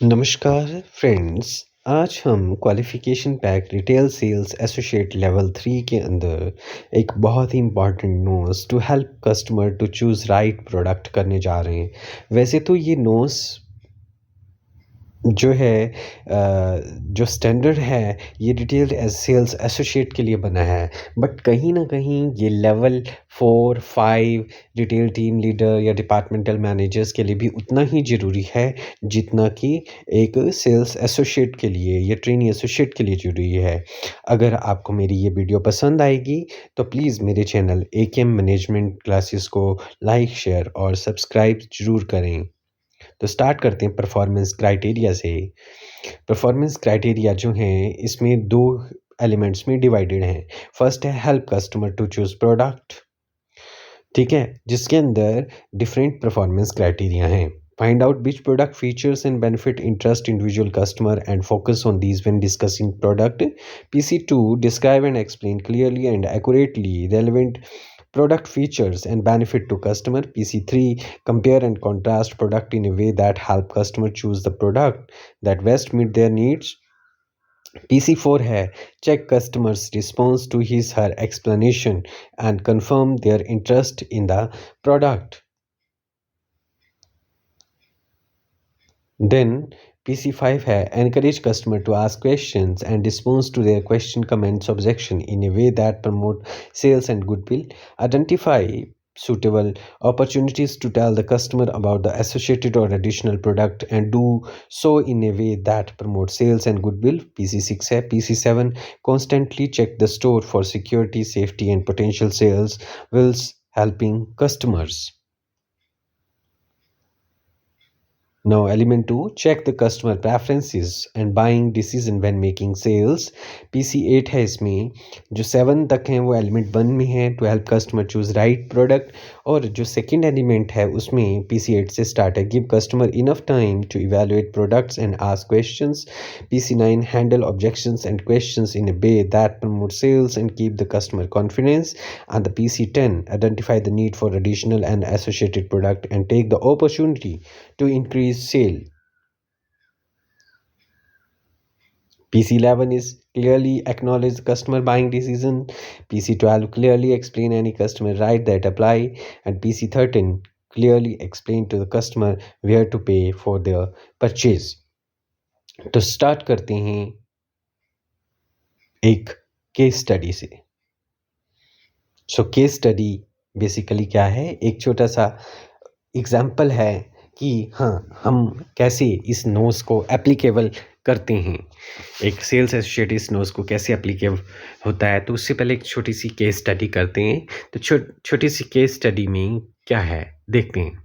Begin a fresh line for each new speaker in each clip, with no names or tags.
नमस्कार फ्रेंड्स। आज हम qualification pack retail sales associate level 3 के अंदर एक बहुत ही important notes to help customer to choose right product करने जा रहे हैं। वैसे तो ये नोट्स जो है जो स्टैंडर्ड है ये रिटेल सेल्स एसोसिएट के लिए बना है, बट कहीं ना कहीं ये लेवल 4-5 रिटेल टीम लीडर या डिपार्टमेंटल मैनेजर्स के लिए भी उतना ही ज़रूरी है जितना कि एक सेल्स एसोसिएट के लिए या ट्रेनी एसोसिएट के लिए ज़रूरी है। अगर आपको मेरी ये वीडियो पसंद आएगी तो प्लीज़ मेरे चैनल AKM मैनेजमेंट क्लासेस को लाइक शेयर और सब्सक्राइब ज़रूर करें। तो स्टार्ट करते हैं परफॉर्मेंस क्राइटेरिया से। परफॉर्मेंस क्राइटेरिया जो हैं इसमें 2 एलिमेंट्स में डिवाइडेड हैं। फर्स्ट है help customer to choose product, ठीक है? जिसके अंदर डिफरेंट परफॉर्मेंस क्राइटेरिया हैं। Find out which product features and benefit interest individual customer and focus on these when discussing product. PC2 describe and explain clearly and accurately relevant product features and benefit to customer. PC3 compare and contrast product in a way that help customer choose the product that best meet their needs. PC4 है check customers response to his her explanation and confirm their interest in the product. Then PC5 है encourage customer to ask questions and response to their question, comments, objection in a way that promote sales and goodwill. Identify suitable opportunities to tell the customer about the associated or additional product and do so in a way that promotes sales and goodwill. PC6 है PC7 constantly check the store for security, safety and potential sales whilst helping customers. Now, element 2, check the customer preferences and buying decision when making sales. PC8 है इसमें जो 7 तक हैं वो element 1 में है to help customer choose right product, और जो सेकंड एलिमेंट है उसमें PC8 से स्टार्ट है give customer enough time to evaluate products and ask questions. PC9 handle objections and questions in a way that promote sales and keep the customer confidence. And the PC10 identify the need for additional and associated product and take the opportunity to increase sale. PC11 is clearly acknowledge the customer buying decision. PC12 clearly explain any customer right that apply, and PC13 clearly explain to the customer where to pay for their purchase. तो start करते हैं एक case study से. So case study basically क्या है, एक छोटा सा एग्जाम्पल है कि हाँ हम कैसे इस नोट्स को एप्लीकेबल करते हैं, एक सेल्स एसोसिएट इस नोट्स को कैसे एप्लीकेबल होता है. तो उससे पहले एक छोटी सी केस स्टडी करते हैं. तो छोटी सी केस स्टडी में क्या है देखते हैं.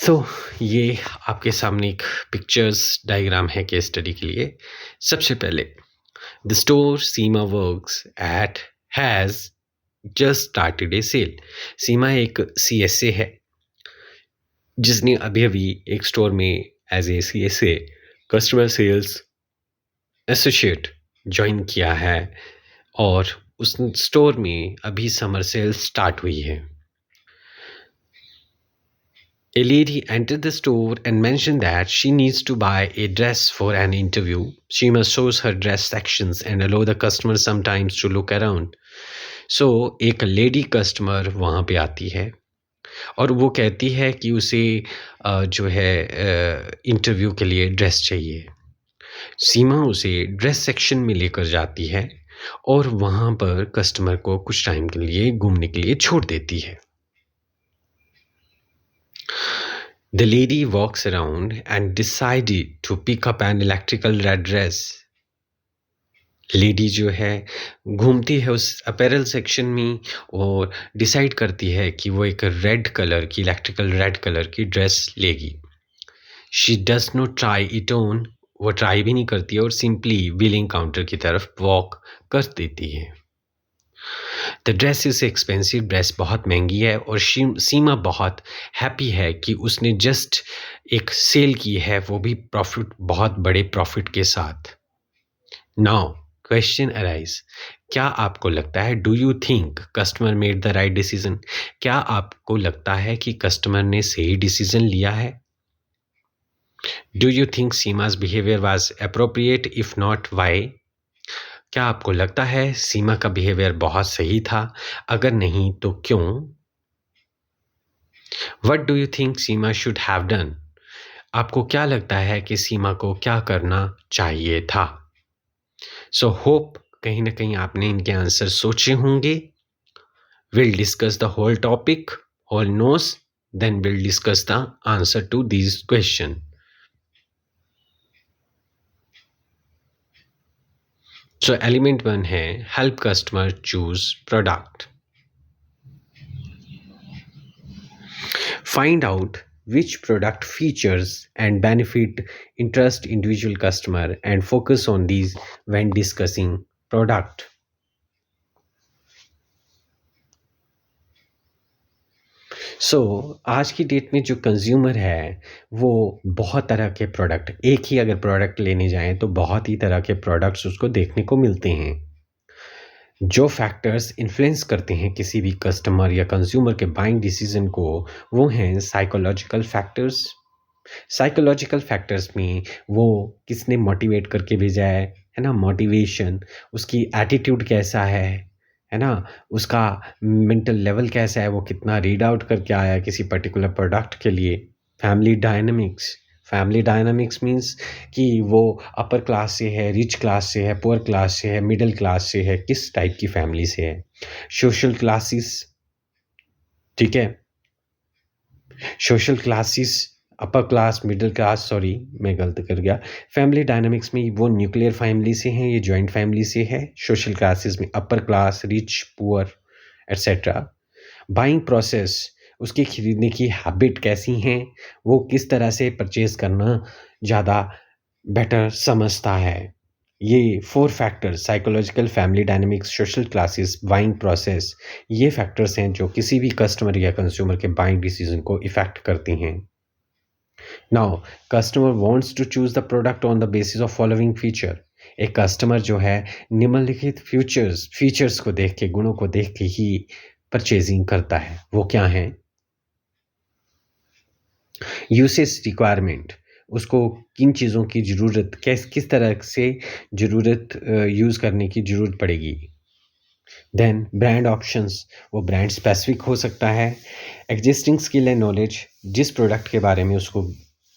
सो ये आपके सामने एक पिक्चर्स डायग्राम है केस स्टडी के लिए. सबसे पहले the store Seema works at has just started a sale. Seema एक CSA है जिसने अभी अभी एक स्टोर में as a CSA customer sales associate join किया है, और उस स्टोर में अभी समर सेल स्टार्ट हुई है. A lady entered the store and mentioned that she needs to buy a dress for an interview. She must show her dress sections and allow the customer sometimes to look around. So, एक lady customer वहाँ पे आती है और वो कहती है कि उसे जो है इंटरव्यू के लिए ड्रेस चाहिए. सीमा उसे ड्रेस सेक्शन में लेकर जाती है और वहाँ पर कस्टमर को कुछ टाइम के लिए घूमने के लिए छोड़ देती है. The lady walks around and decided to pick up an electrical red dress. Lady जो है घूमती है उस अपैरल सेक्शन में और डिसाइड करती है कि वो एक रेड कलर की इलेक्ट्रिकल रेड कलर की ड्रेस लेगी. She does not try it on, वो ट्राई भी नहीं करती है और सिंपली बिलिंग काउंटर की तरफ वॉक कर देती है. The dress is expensive, dress बहुत महंगी है और सीमा बहुत हैप्पी है कि उसने जस्ट एक सेल की है, वो भी प्रॉफिट, बहुत बड़े प्रॉफिट के साथ. नाउ क्वेश्चन अराइज, क्या आपको लगता है do you think customer made the right decision? क्या आपको लगता है कि कस्टमर ने सही डिसीजन लिया है? Do you think Seema's behaviour was appropriate? If not why? क्या आपको लगता है सीमा का बिहेवियर बहुत सही था? अगर नहीं तो क्यों? What do you think Seema should have done? आपको क्या लगता है कि सीमा को क्या करना चाहिए था? सो होप कहीं ना कहीं आपने इनके आंसर सोचे होंगे. We'll discuss the whole topic, whole nose, then we'll discuss the answer to these question. So element 1 है help customer choose product. Find out which product features and benefit interest individual customer and focus on these when discussing product. आज की date में जो consumer है वो बहुत तरह के प्रोडक्ट, एक ही अगर प्रोडक्ट लेने जाएं तो बहुत ही तरह के प्रोडक्ट्स उसको देखने को मिलते हैं. जो फैक्टर्स इन्फ्लुएंस करते हैं किसी भी कस्टमर या कंज्यूमर के बाइंग डिसीजन को, वो हैं साइकोलॉजिकल फैक्टर्स. साइकोलॉजिकल फैक्टर्स में वो किसने मोटिवेट करके भेजा है ना, मोटिवेशन, उसकी एटीट्यूड कैसा है ना, उसका मेंटल लेवल कैसा है, वो कितना रीड आउट करके आया है किसी पर्टिकुलर प्रोडक्ट के लिए. Family dynamics. Family dynamics means कि वो अपर क्लास से है, रिच क्लास से है, पुअर क्लास से है, मिडिल क्लास से है, किस टाइप की फैमिली से है. सोशल क्लासेस, ठीक है, social classes, upper class, middle class, sorry मैं गलत कर गया. फैमिली डायनामिक्स में वो न्यूक्लियर फैमिली से हैं, ये जॉइंट फैमिली से है. सोशल क्लासेस में upper class, rich, poor etcetera. Buying process, उसकी खरीदने की हैबिट कैसी हैं, वो किस तरह से परचेज करना ज़्यादा बेटर समझता है. ये 4 factors, psychological, family dynamics, social classes, buying process, ये फैक्टर्स हैं जो किसी भी कस्टमर या कंज्यूमर के बाइंग डिसीजन को इफेक्ट करती हैं. Now customer wants to choose the product on the basis of following feature. एक कस्टमर जो है निम्नलिखित फीचर्स को देख के, गुणों को देख के ही परचेजिंग करता है. वो क्या है? यूसेज रिक्वायरमेंट, उसको किन चीज़ों की ज़रूरत, किस तरह से ज़रूरत यूज़ करने की ज़रूरत पड़ेगी. देन ब्रांड ऑप्शंस, वो ब्रांड स्पेसिफिक हो सकता है. एग्जिस्टिंग स्किल एंड नॉलेज, जिस प्रोडक्ट के बारे में उसको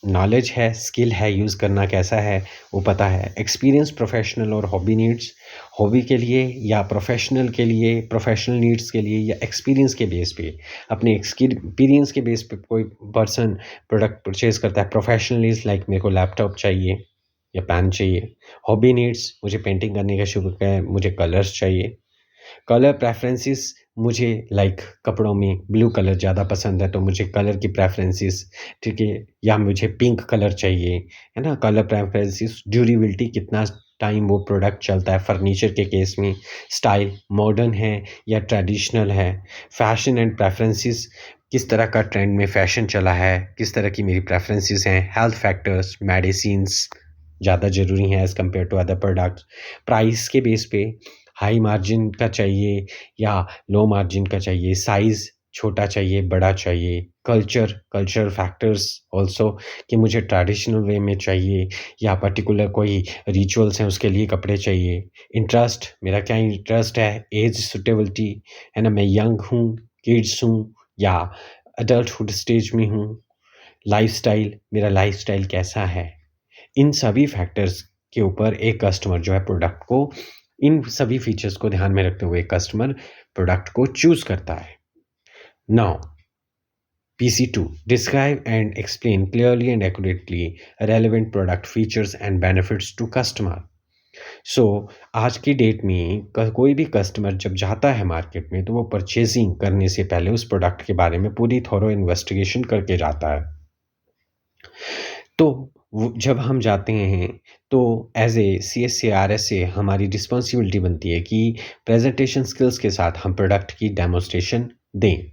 नॉलेज है, स्किल है, यूज़ करना कैसा है वो पता है. एक्सपीरियंस, प्रोफेशनल और हॉबी नीड्स, हॉबी के लिए या प्रोफेशनल के लिए, प्रोफेशनल नीड्स के लिए या एक्सपीरियंस के बेस पे, अपने एक्सपीरियंस के बेस पे कोई पर्सन प्रोडक्ट परचेज करता है. प्रोफेशनल इज़ लाइक मेरे को लैपटॉप चाहिए या पेन चाहिए. हॉबी नीड्स, मुझे पेंटिंग करने का शौक है, मुझे कलर्स चाहिए. कलर प्रेफरेंसेस, मुझे लाइक कपड़ों में ब्लू कलर ज़्यादा पसंद है तो मुझे कलर की प्रेफरेंसेस, ठीक है, या मुझे पिंक कलर चाहिए, है ना. कलर प्रेफरेंसेस, ड्यूरेबिलिटी, कितना टाइम वो प्रोडक्ट चलता है. फर्नीचर के केस में स्टाइल मॉडर्न है या ट्रेडिशनल है. फैशन एंड प्रेफरेंसेस, किस तरह का ट्रेंड में फ़ैशन चला है, किस तरह की मेरी प्रेफरेंसेस हैं. हेल्थ फैक्टर्स, मेडिसिन्स ज़्यादा ज़रूरी हैं as compare to other products. Price के बेस पे हाई मार्जिन का चाहिए या लो मार्जिन का चाहिए. साइज़ छोटा चाहिए, बड़ा चाहिए. कल्चर फैक्टर्स ऑल्सो, कि मुझे ट्रेडिशनल वे में चाहिए या पर्टिकुलर कोई रिचुअल्स हैं उसके लिए कपड़े चाहिए. इंटरेस्ट, मेरा क्या इंटरेस्ट है. एज सुटेबिलिटी, है ना, मैं यंग हूँ, किड्स हूँ या अडल्टहुड स्टेज में हूँ. लाइफस्टाइल, मेरा लाइफस्टाइल कैसा है. इन सभी फैक्टर्स के ऊपर एक कस्टमर जो है प्रोडक्ट को, इन सभी फीचर्स को ध्यान में रखते हुए कस्टमर प्रोडक्ट को चूज करता है. Now PC2, describe and explain clearly and accurately relevant product features and benefits to customer. So आज की डेट में कोई भी कस्टमर जब जाता है मार्केट में तो वो परचेजिंग करने से पहले उस प्रोडक्ट के बारे में पूरी थॉरो इन्वेस्टिगेशन करके जाता है. तो जब हम जाते हैं तो एज ए CSA RSA हमारी रिस्पॉन्सिबिलिटी बनती है कि प्रेजेंटेशन स्किल्स के साथ हम प्रोडक्ट की डेमोस्ट्रेशन दें.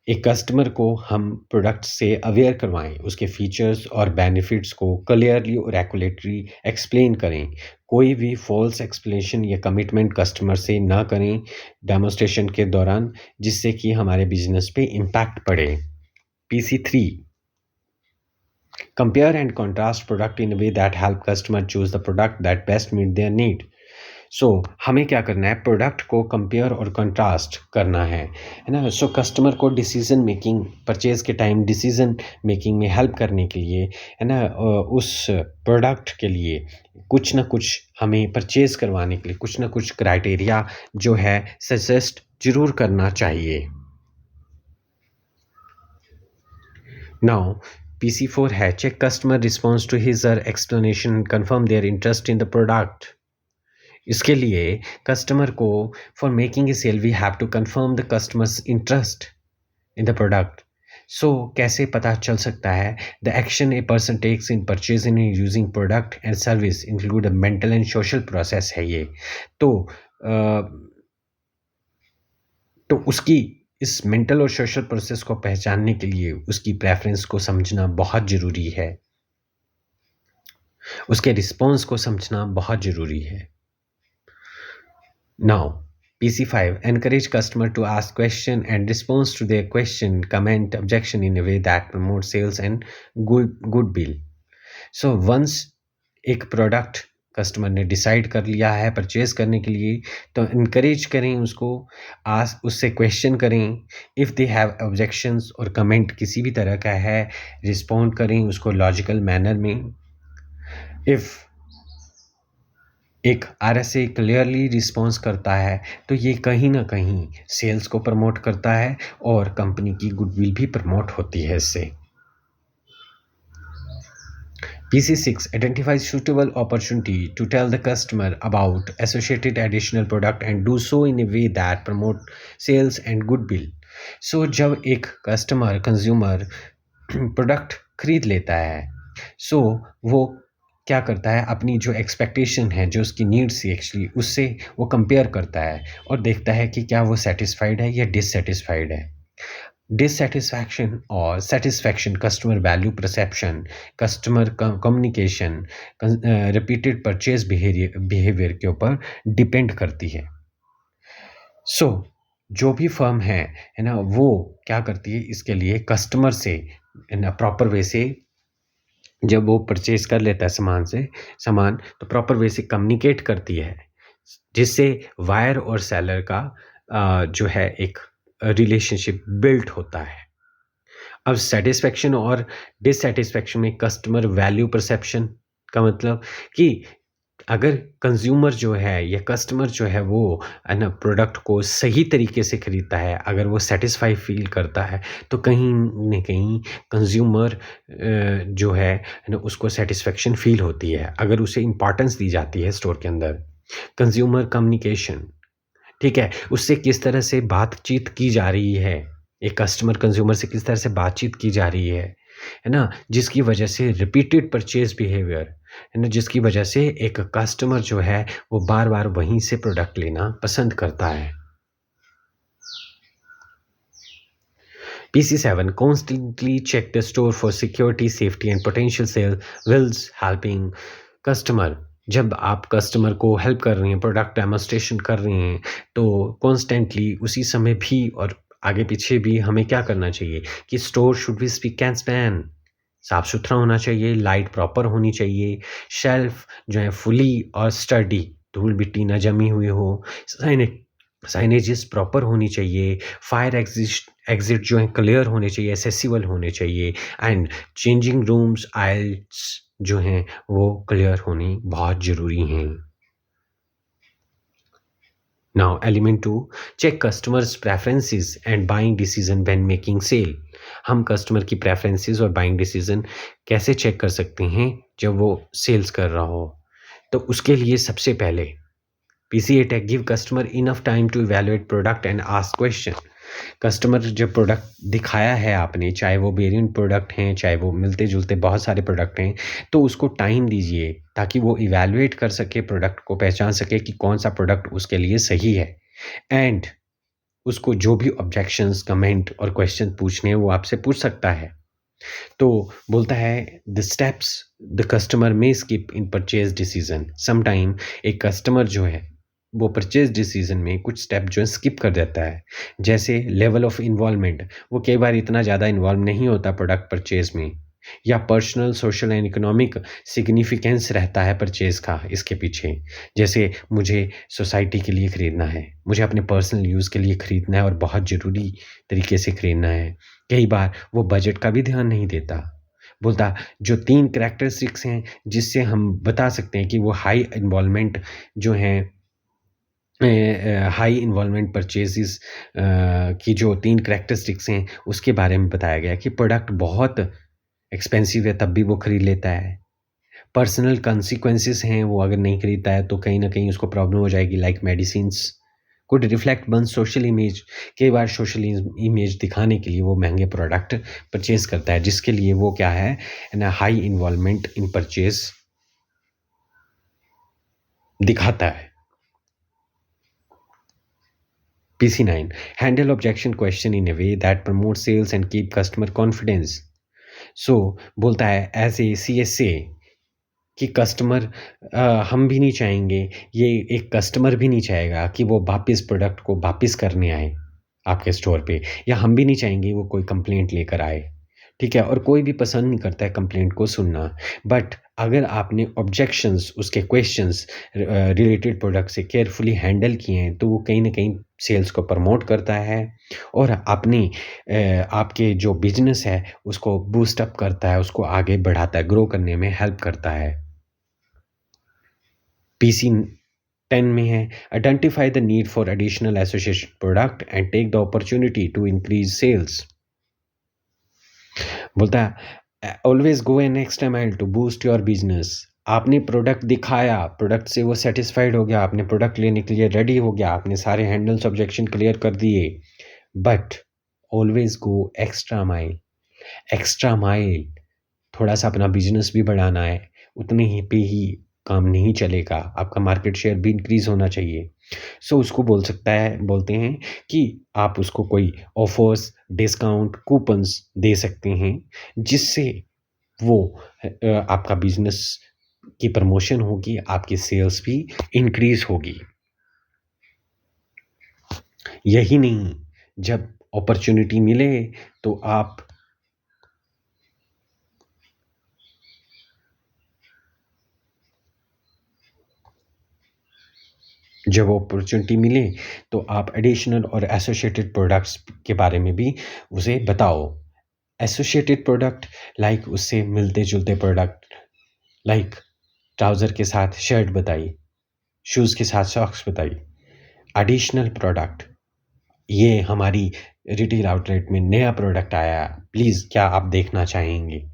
एक कस्टमर को हम प्रोडक्ट से अवेयर करवाएं, उसके फीचर्स और बेनिफिट्स को क्लियरली और एक्यूरेटली एक्सप्लेन करें। कोई भी फॉल्स एक्सप्लेनेशन या कमिटमेंट कस्टमर से ना करें डेमोन्स्ट्रेशन के दौरान, जिससे कि हमारे बिजनेस पे इम्पैक्ट पड़े। PC3, compare and contrast product in a way that help customer choose the product that best meet their need. सो हमें क्या करना है, प्रोडक्ट को कंपेयर और कंट्रास्ट करना है ना। सो कस्टमर को डिसीजन मेकिंग, परचेज के टाइम डिसीजन मेकिंग में हेल्प करने के लिए, है ना, उस प्रोडक्ट के लिए कुछ ना कुछ हमें परचेज करवाने के लिए कुछ ना कुछ क्राइटेरिया जो है सजेस्ट जरूर करना चाहिए। नाउ PC4 है check customer response to his और explanation, confirm their interest in the product. इसके लिए कस्टमर को for making a sale we have to confirm the customers interest in the product. So कैसे पता चल सकता है, the action a person takes in purchasing and using product and service include a mental and social process है ये। तो उसकी इस मेंटल और सोशल प्रोसेस को पहचानने के लिए उसकी प्रेफरेंस को समझना बहुत ज़रूरी है, उसके रिस्पॉन्स को समझना बहुत ज़रूरी है। Now, PC5, encourage customer to ask question and response to their question, comment, objection in a way that promotes sales and goodwill. So once एक प्रोडक्ट कस्टमर ने डिसाइड कर लिया है परचेज करने के लिए, तो इनकरेज करें उसको, उससे क्वेश्चन करें। इफ़ दे हैव ऑब्जेक्शंस और कमेंट किसी भी तरह का है, रिस्पॉन्ड करें उसको लॉजिकल मैनर में। इफ़ एक RSA क्लियरली रिस्पॉन्स करता है तो ये कहीं ना कहीं सेल्स को प्रमोट करता है और कंपनी की गुडविल भी प्रमोट होती है इससे। PC6, identify suitable opportunity to tell the customer about associated additional product and do so in a way that promote sales and goodwill. So जब एक कस्टमर कंज्यूमर प्रोडक्ट खरीद लेता है, सो वो क्या करता है, अपनी जो एक्सपेक्टेशन है, जो उसकी नीड्स थी एक्चुअली, उससे वो कंपेयर करता है और देखता है कि क्या वो सेटिस्फाइड है या डिससेटिस्फाइड है। डिससेटिस्फैक्शन और satisfaction customer value perception, customer communication, repeated purchase behaviour के ऊपर डिपेंड करती है। सो जो भी फर्म है ना, वो क्या करती है, इसके लिए कस्टमर से प्रॉपर वे से जब वो परचेज कर लेता है सामान तो प्रॉपर वे से कम्युनिकेट करती है, जिससे वायर और सेलर का जो है एक रिलेशनशिप बिल्ट होता है। अब सेटिस्फेक्शन और डिससेटिस्फेक्शन में कस्टमर वैल्यू परसेप्शन का मतलब कि अगर कंज्यूमर जो है या कस्टमर जो है वो है ना प्रोडक्ट को सही तरीके से खरीदता है, अगर वो सेटिस्फाई फील करता है, तो कहीं न कहीं कंज्यूमर जो है ना उसको सेटिस्फेक्शन फील होती है, अगर उसे इम्पॉर्टेंस दी जाती है स्टोर के अंदर। कंज्यूमर कम्युनिकेशन, ठीक है, उससे किस तरह से बातचीत की जा रही है, एक कस्टमर कंज्यूमर से किस तरह से बातचीत की जा रही है ना, जिसकी वजह से रिपीटेड परचेज बिहेवियर है ना, जिसकी वजह से एक कस्टमर जो है वो बार बार वहीं से प्रोडक्ट लेना पसंद करता है। PC7, constantly check the store for security, safety and potential sale wills helping customer। जब आप कस्टमर को हेल्प कर रहे हैं, प्रोडक्ट डेमोन्स्ट्रेशन कर रहे हैं, तो कॉन्स्टेंटली उसी समय भी और आगे पीछे भी हमें क्या करना चाहिए कि store should be speak and span, साफ सुथरा होना चाहिए, लाइट प्रॉपर होनी चाहिए, शेल्फ जो है फुली और स्टडी, धूल मिट्टी ना जमी हुई हो, साइनेजेस प्रॉपर होनी चाहिए, फायर एग्जिट जो है क्लियर होने चाहिए, एसेसिबल होने चाहिए, एंड चेंजिंग रूम्स आइल्स जो हैं वो क्लियर होनी बहुत ज़रूरी हैं। Now element 2, check customers preferences and buying decision when making sale. हम कस्टमर की प्रेफरेंसेस और बाइंग डिसीजन कैसे चेक कर सकते हैं जब वो सेल्स कर रहा हो, तो उसके लिए सबसे पहले PC8 है give customer enough time to evaluate product and ask question. Customer जब प्रोडक्ट दिखाया है आपने, चाहे वो वेरिएंट प्रोडक्ट हैं, चाहे वो मिलते जुलते बहुत सारे प्रोडक्ट हैं, तो उसको टाइम दीजिए ताकि वो इवैल्यूएट कर सके, प्रोडक्ट को पहचान सके कि कौन सा प्रोडक्ट उसके लिए सही है। एंड उसको जो भी ऑब्जेक्शंस, कमेंट और क्वेश्चन पूछने हैं वो आपसे पूछ सकता है। तो बोलता है द स्टेप्स द कस्टमर में skip in purchase decision. Sometime एक कस्टमर जो है वो परचेज डिसीजन में कुछ स्टेप जो है स्किप कर देता है। जैसे लेवल ऑफ इन्वॉल्वमेंट, वो कई बार इतना ज़्यादा इन्वॉल्व नहीं होता प्रोडक्ट परचेज में, या personal, social and economic significance रहता है परचेज का इसके पीछे। जैसे मुझे सोसाइटी के लिए खरीदना है, मुझे अपने पर्सनल यूज़ के लिए खरीदना है और बहुत ज़रूरी तरीके से खरीदना है। कई बार वो बजट का भी ध्यान नहीं देता। बोलता जो 3 कैरेक्टरिस्टिक्स हैं जिससे हम बता सकते हैं कि वो हाई इन्वॉल्वमेंट जो हैं, हाई इन्वॉल्वमेंट परचेज़ेज़ की जो 3 कैरेक्टरिस्टिक्स हैं उसके बारे में बताया गया कि प्रोडक्ट बहुत एक्सपेंसिव है तब भी वो खरीद लेता है। पर्सनल कॉन्सिक्वेंसेस हैं, वो अगर नहीं खरीदता है तो कहीं न कहीं उसको प्रॉब्लम हो जाएगी, like medicines could reflect one's social image. कई बार सोशल इमेज दिखाने के लिए वो महँगे प्रोडक्ट परचेज़ करता है, जिसके लिए वो क्या है ना, हाई इन्वॉल्वमेंट इन परचेज़ दिखाता है। PC9 handle objection question in a way that promote sales and keep customer confidence. So बोलता है एज़ ए CSA कि कस्टमर हम भी नहीं चाहेंगे, ये एक कस्टमर भी नहीं चाहेगा कि वो वापस प्रोडक्ट को वापस करने आए आपके स्टोर पे, या हम भी नहीं चाहेंगे वो कोई कंप्लेंट लेकर आए, ठीक है? और कोई भी पसंद नहीं करता है कंप्लेंट को सुनना। बट अगर आपने ऑब्जेक्शंस, उसके क्वेश्चंस रिलेटेड प्रोडक्ट से केयरफुली हैंडल किए हैं, तो वो कहीं न कहीं सेल्स को प्रमोट करता है और अपनी आपके जो बिज़नेस है, उसको बूस्ट अप करता है, उसको आगे बढ़ाता है, ग्रो करने में हेल्प करता है। पीसी 10 में है identify the need for additional association product and take the opportunity to increase sales. बोलता है always go an extra mile to boost your business. आपने प्रोडक्ट दिखाया, प्रोडक्ट से वो सेटिस्फाइड हो गया, आपने प्रोडक्ट लेने के लिए रेडी हो गया, आपने सारे हैंडल्स ऑब्जेक्शन क्लियर कर दिए, but always go extra mile. Extra mile, थोड़ा सा अपना बिजनेस भी बढ़ाना है, उतने ही पे ही काम नहीं चलेगा, आपका मार्केट शेयर भी इंक्रीज होना चाहिए। सो उसको बोलते हैं कि आप उसको कोई ऑफर्स, डिस्काउंट, कूपन्स दे सकते हैं, जिससे वो आपका बिजनेस की प्रमोशन होगी, आपकी सेल्स भी इंक्रीज होगी। यही नहीं, जब अपॉर्चुनिटी मिले तो आप जब अपॉर्चुनिटी मिले तो आप एडिशनल और एसोसिएटेड प्रोडक्ट्स के बारे में भी उसे बताओ। एसोसिएटेड प्रोडक्ट लाइक उससे मिलते जुलते प्रोडक्ट, लाइक ट्राउज़र के साथ शर्ट बताई, शूज़ के साथ सॉक्स बताई। एडिशनल प्रोडक्ट, ये हमारी रिटेल आउटलेट में नया प्रोडक्ट आया, प्लीज़ क्या आप देखना चाहेंगे?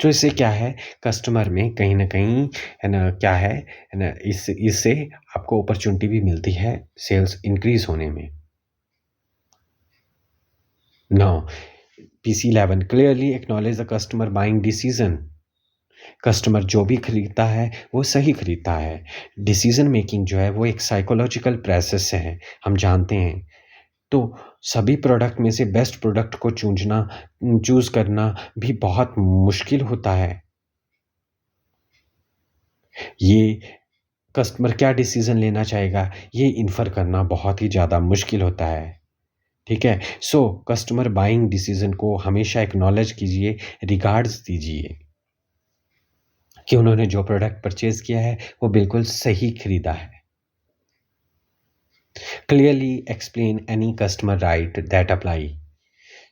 तो इससे क्या है, कस्टमर में कहीं न कहीं है ना, क्या है ना, इससे आपको अपॉर्च्युनिटी भी मिलती है सेल्स इंक्रीज़ होने में। Now PC11 clearly acknowledge the customer buying decision. Customer जो भी खरीदता है वो सही खरीदता है। डिसीज़न मेकिंग जो है वो एक साइकोलॉजिकल प्रोसेस है, हम जानते हैं। तो सभी प्रोडक्ट में से बेस्ट प्रोडक्ट को चूज़ करना भी बहुत मुश्किल होता है। ये कस्टमर क्या डिसीज़न लेना चाहेगा, ये इन्फर करना बहुत ही ज़्यादा मुश्किल होता है, ठीक है? सो कस्टमर बाइंग डिसीज़न को हमेशा एक्नॉलेज कीजिए, रिगार्ड्स दीजिए कि उन्होंने जो प्रोडक्ट परचेज़ किया है, वो बिल्कुल सही खरीदा है। Clearly explain any customer right that apply.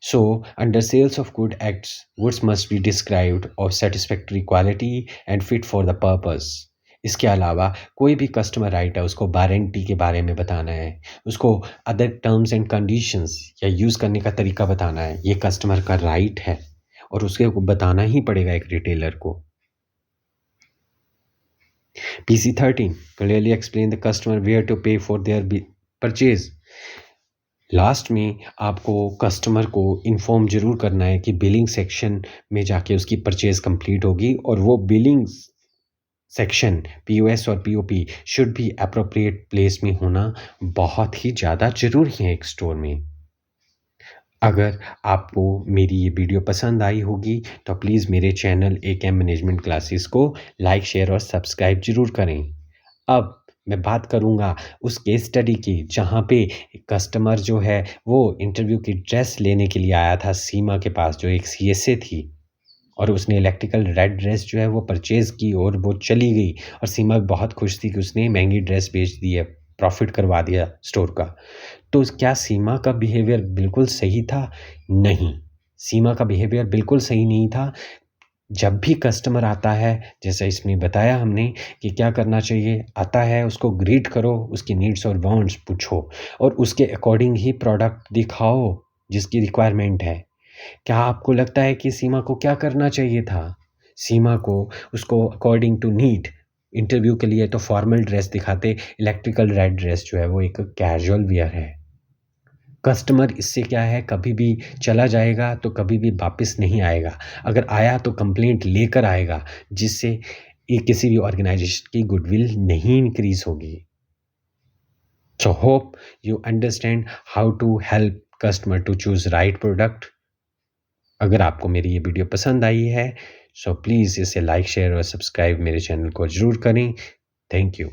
So, under sales of good acts, goods must be described of satisfactory quality and fit for the purpose. इसके अलावा कोई भी कस्टमर राइट है, उसको वारंटी के बारे में बताना है, उसको अदर टर्म्स एंड कंडीशंस या यूज़ करने का तरीका बताना है। ये कस्टमर का राइट है और उसके को बताना ही पड़ेगा एक रिटेलर को। PC13 clearly explain the customer where to pay for their purchase. Last में आपको कस्टमर को इन्फॉर्म ज़रूर करना है कि बिलिंग सेक्शन में जाके उसकी परचेज़ कंप्लीट होगी और वो बिलिंग्स सेक्शन पीओएस और POP should be appropriate place में होना बहुत ही ज़्यादा ज़रूरी है एक स्टोर में। अगर आपको मेरी ये वीडियो पसंद आई होगी तो प्लीज़ मेरे चैनल एकेएम मैनेजमेंट क्लासेस को लाइक, शेयर और सब्सक्राइब ज़रूर करें। अब मैं बात करूँगा उस केस स्टडी की जहाँ पे कस्टमर जो है वो इंटरव्यू की ड्रेस लेने के लिए आया था सीमा के पास, जो एक सीएसए थी, और उसने इलेक्ट्रिकल रेड ड्रेस जो है वो परचेज़ की और वो चली गई और सीमा बहुत खुश थी कि उसने महंगी ड्रेस बेच दी है, प्रॉफिट करवा दिया स्टोर का। तो क्या सीमा का बिहेवियर बिल्कुल सही था? नहीं, सीमा का बिहेवियर बिल्कुल सही नहीं था। जब भी कस्टमर आता है, जैसा इसमें बताया हमने कि क्या करना चाहिए, आता है उसको ग्रीट करो, उसकी नीड्स और वांट्स पूछो और उसके अकॉर्डिंग ही प्रोडक्ट दिखाओ जिसकी रिक्वायरमेंट है। क्या आपको लगता है कि सीमा को क्या करना चाहिए था? सीमा को उसको अकॉर्डिंग टू नीड इंटरव्यू के लिए तो फॉर्मल ड्रेस दिखाते, इलेक्ट्रिकल रेड ड्रेस जो है वो एक कैजुअल वियर है। कस्टमर इससे क्या है, कभी भी चला जाएगा तो कभी भी वापस नहीं आएगा। अगर आया तो कंप्लेंट लेकर आएगा, जिससे ये किसी भी ऑर्गेनाइजेशन की गुडविल नहीं इंक्रीज़ होगी। So hope you understand how to help customer to choose right product. अगर आपको मेरी ये वीडियो पसंद आई है, सो प्लीज़ इसे लाइक, शेयर और सब्सक्राइब मेरे चैनल को ज़रूर करें। Thank you.